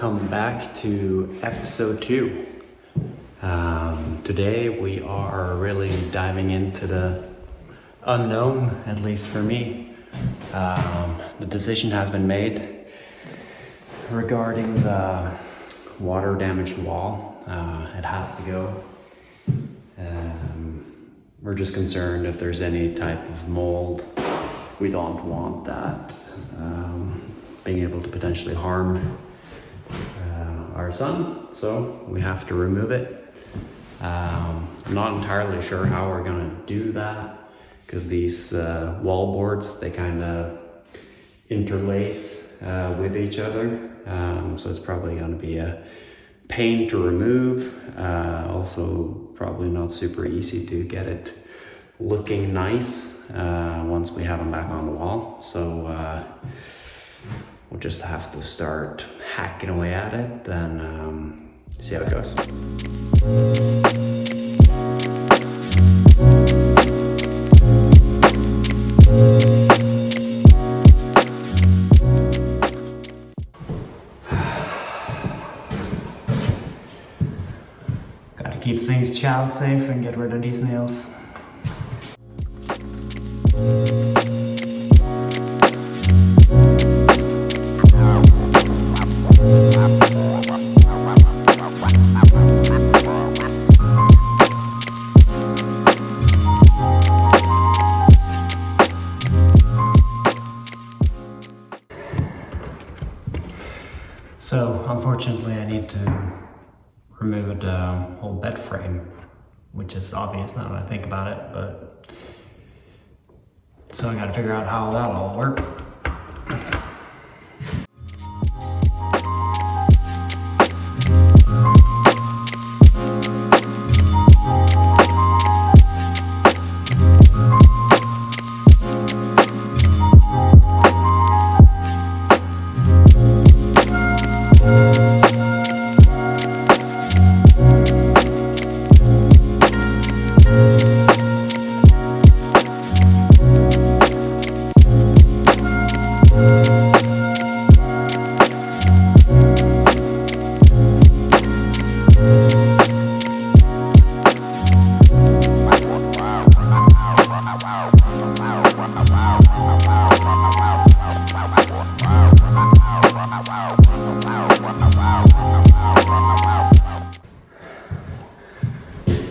welcome back to episode 2. Today we are really diving into the unknown, at least for me. The decision has been made regarding the water damaged wall. It has to go. We're just concerned if there's any type of mold. We don't want that being able to potentially harm our son, so we have to remove it. I'm not entirely sure how we're gonna do that because these wall boards, they kind of interlace with each other, so it's probably gonna be a pain to remove. Also probably not super easy to get it looking nice once we have them back on the wall. So we'll just have to start hacking away at it and see how it goes. Gotta keep things child safe and get rid of these nails. So unfortunately I need to remove the whole bed frame, which is obvious now that I think about it, but so I gotta figure out how that all works.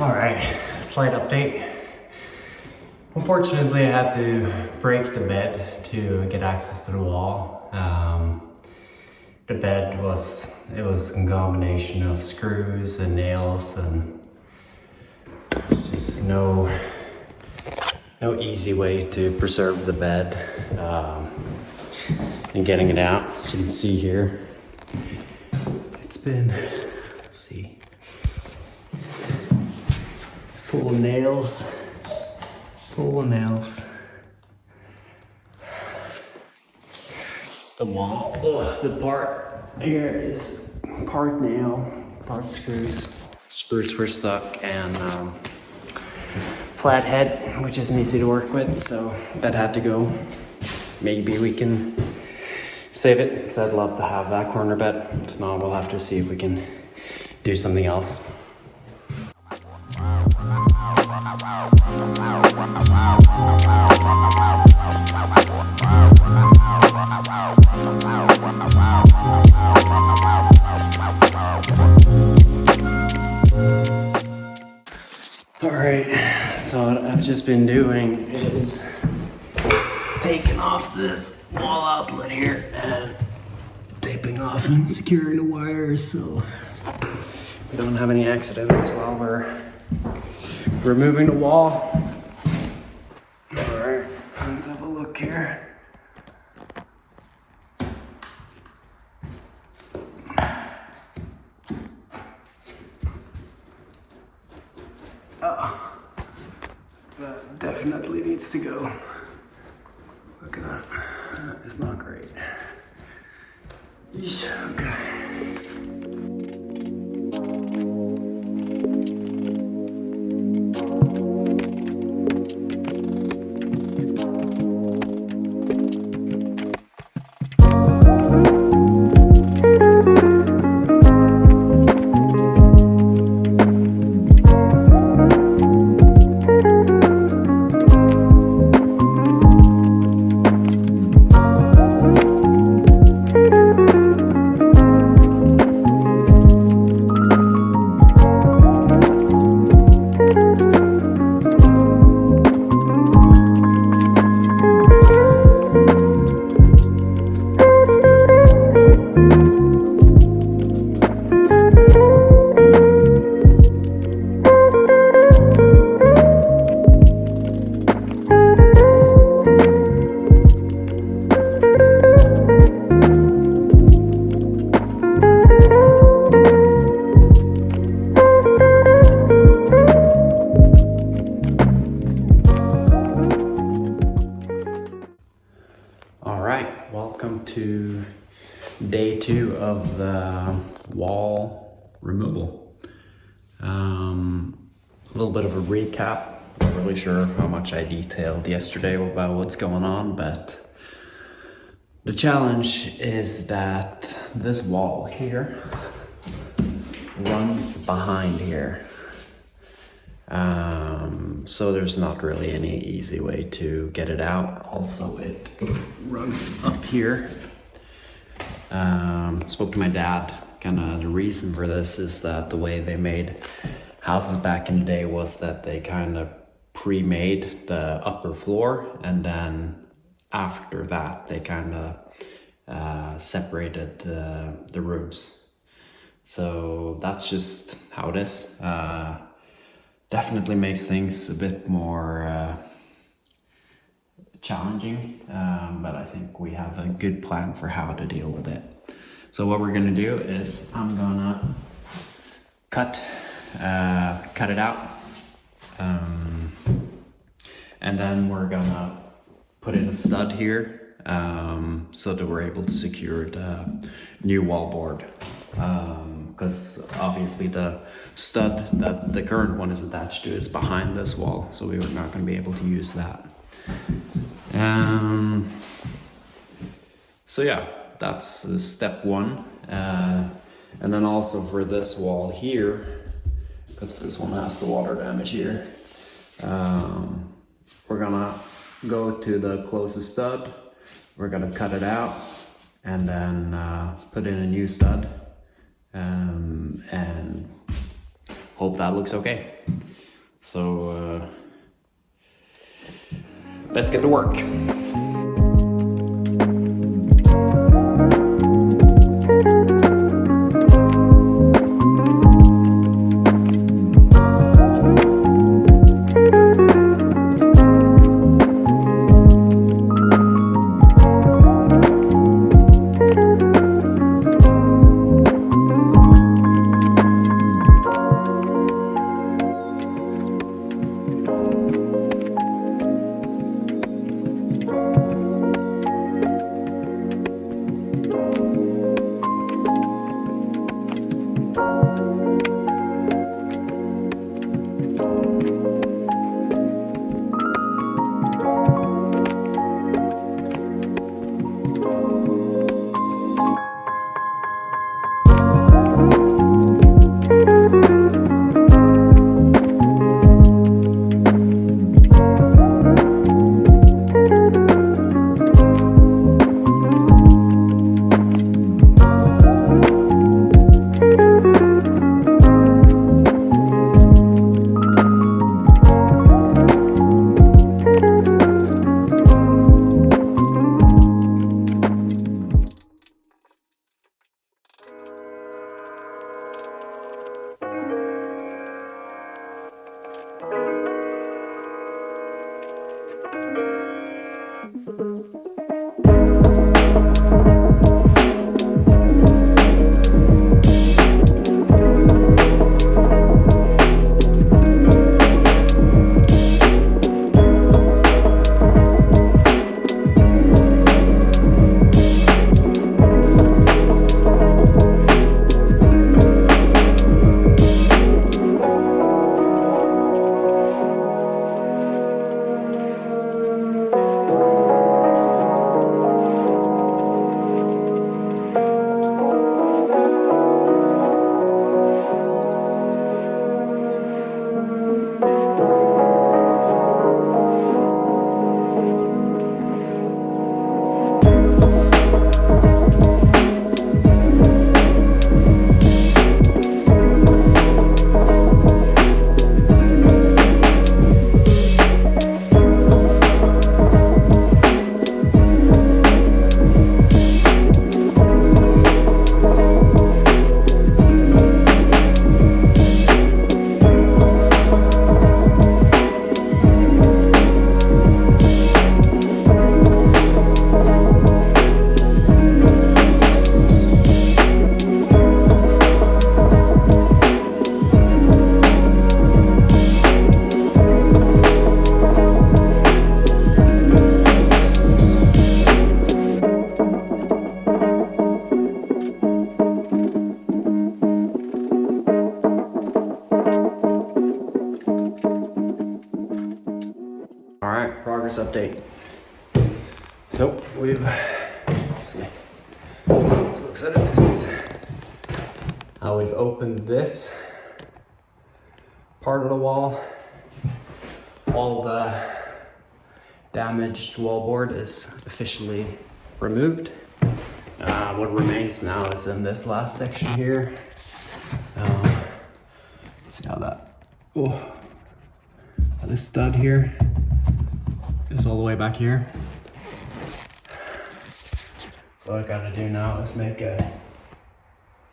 Alright, slight update. Unfortunately, I had to break the bed to get access to the wall. The bed was a combination of screws and nails, and there's just no easy way to preserve the bed and getting it out. As you can see here, it's been, let's see, it's full of nails. The wall, the part here is part nail, part screws. Screws were stuck, and flat head, which isn't easy to work with, so that had to go. Maybe we can save it, because I'd love to have that corner bed. If not, we'll have to see if we can do something else. Alright, so what I've just been doing is taking off this wall outlet here and taping off and securing the wires so we don't have any accidents while we're removing the wall. Alright, let's have a look here. That definitely needs to go. Look at that. That is not great. Okay. welcome to day 2 of the wall removal. A little bit of a recap. Not really sure how much I detailed yesterday about what's going on, but the challenge is that this wall here runs behind here. So there's not really any easy way to get it out. Also, it runs up here. Spoke to my dad. Kind of the reason for this is that the way they made houses back in the day was that they kind of pre-made the upper floor, and then after that they kind of separated the rooms. So that's just how it is. Definitely makes things a bit more challenging, but I think we have a good plan for how to deal with it. So what we're gonna do is I'm gonna cut it out, and then we're gonna put in a stud here, so that we're able to secure the new wallboard. Because obviously the stud that the current one is attached to is behind this wall, so we were not going to be able to use that. So yeah, that's step 1. And then also for this wall here, because this one has the water damage here, we're gonna go to the closest stud, we're gonna cut it out, and then put in a new stud. And hope that looks okay. So let's get to work. update. So we've, let's look at a distance. We've opened this part of the wall. All the damaged wallboard is officially removed. What remains now is in this last section here. See how this stud here is all the way back here. So what I gotta do now is make a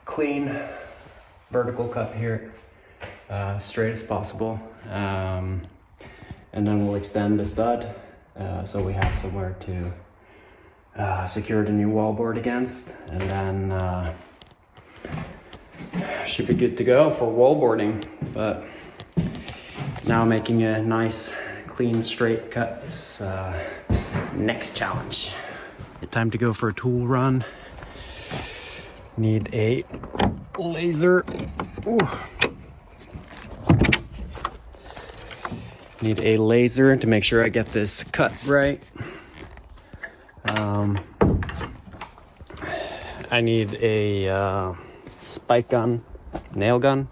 clean vertical cut here, straight as possible. And then we'll extend the stud so we have somewhere to secure the new wallboard against, and then should be good to go for wallboarding. But now making a nice clean straight cut is next challenge. Time to go for a tool run. Need a laser. Ooh. Need a laser to make sure I get this cut right. I need a spike gun, nail gun,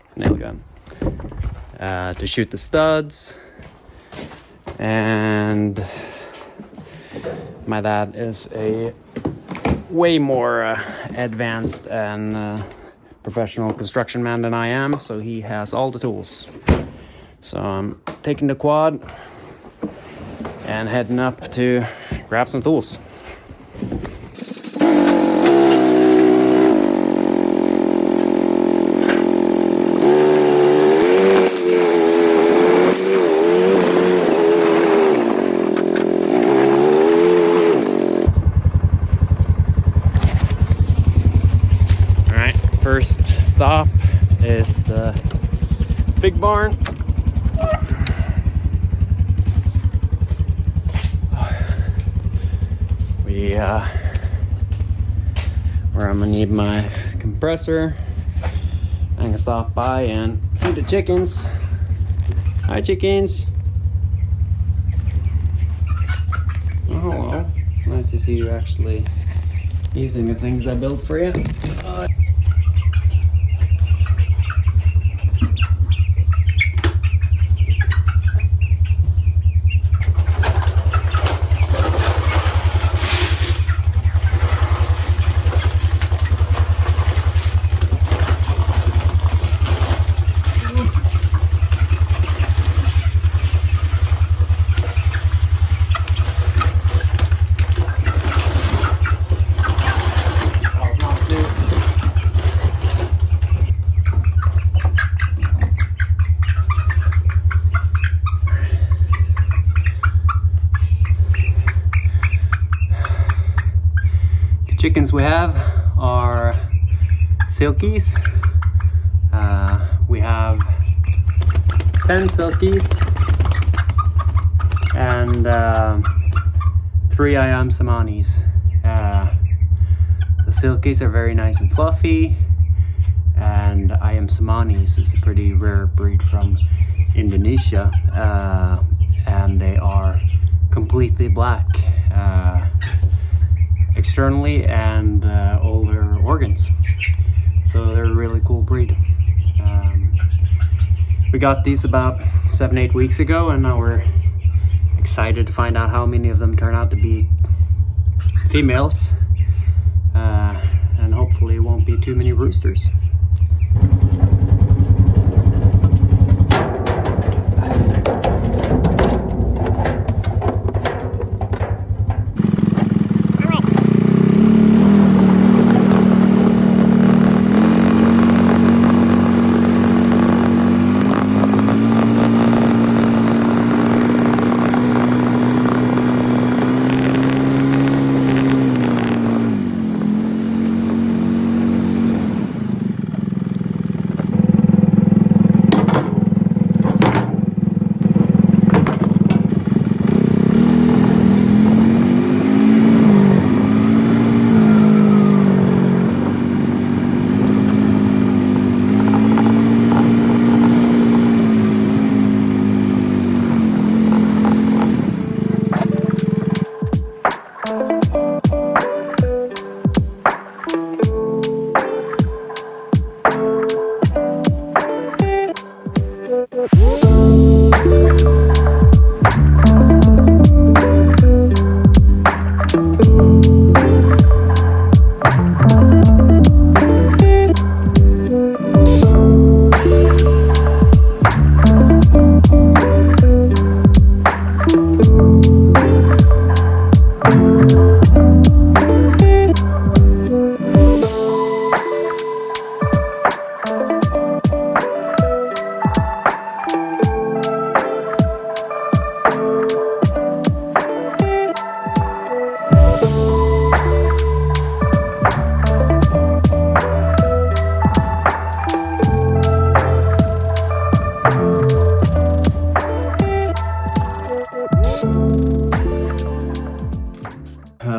to shoot the studs. And my dad is a way more advanced and professional construction man than I am, so he has all the tools. So I'm taking the quad and heading up to grab some tools. Alright, first stop is the big barn. Where I'm gonna need my compressor. I'm gonna stop by and feed the chickens. Hi, chickens. Oh, hello. Nice to see you actually using the things I built for you. Chickens we have are silkies. We have 10 silkies and 3 ayam samanis. The silkies are very nice and fluffy, and ayam samanis is a pretty rare breed from Indonesia, and they are completely black externally and older organs, so they're a really cool breed. We got these about 7-8 weeks ago, and now we're excited to find out how many of them turn out to be females, and hopefully it won't be too many roosters.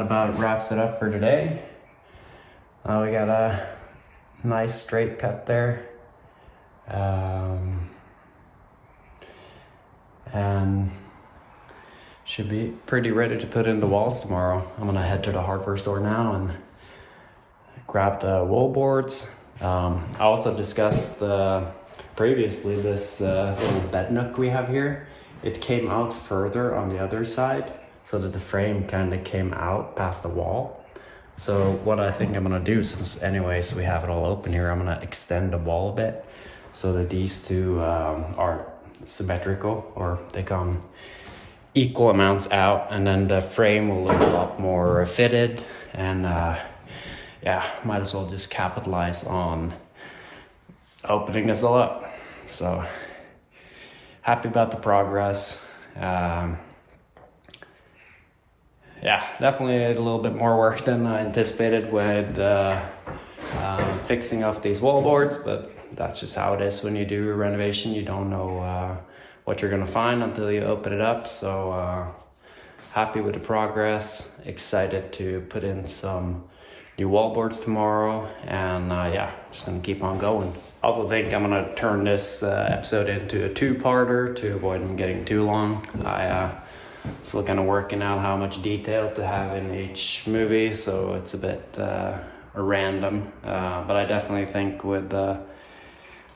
about wraps it up for today. We got a nice straight cut there. And should be pretty ready to put in the walls tomorrow. I'm gonna head to the hardware store now and grab the wall boards. I also discussed previously this little bed nook we have here. It came out further on the other side so that the frame kind of came out past the wall. So what I think I'm gonna do, since anyways we have it all open here, I'm gonna extend the wall a bit so that these two are symmetrical, or they come equal amounts out, and then the frame will look a lot more fitted. And yeah, might as well just capitalize on opening this all up. So happy about the progress. Yeah, definitely a little bit more work than I anticipated with fixing up these wall boards, but that's just how it is when you do a renovation. You don't know what you're gonna find until you open it up. So happy with the progress, excited to put in some new wall boards tomorrow, and yeah, just gonna keep on going. Also think I'm gonna turn this episode into a two-parter to avoid them getting too long. I still kind of working out how much detail to have in each movie, so it's a bit random, but I definitely think with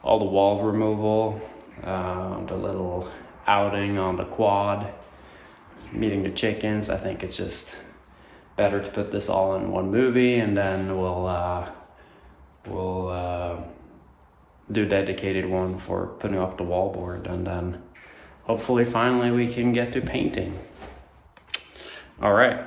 all the wall removal, the little outing on the quad, meeting the chickens, I think it's just better to put this all in one movie, and then we'll do a dedicated one for putting up the wallboard, and then hopefully finally we can get to painting. All right.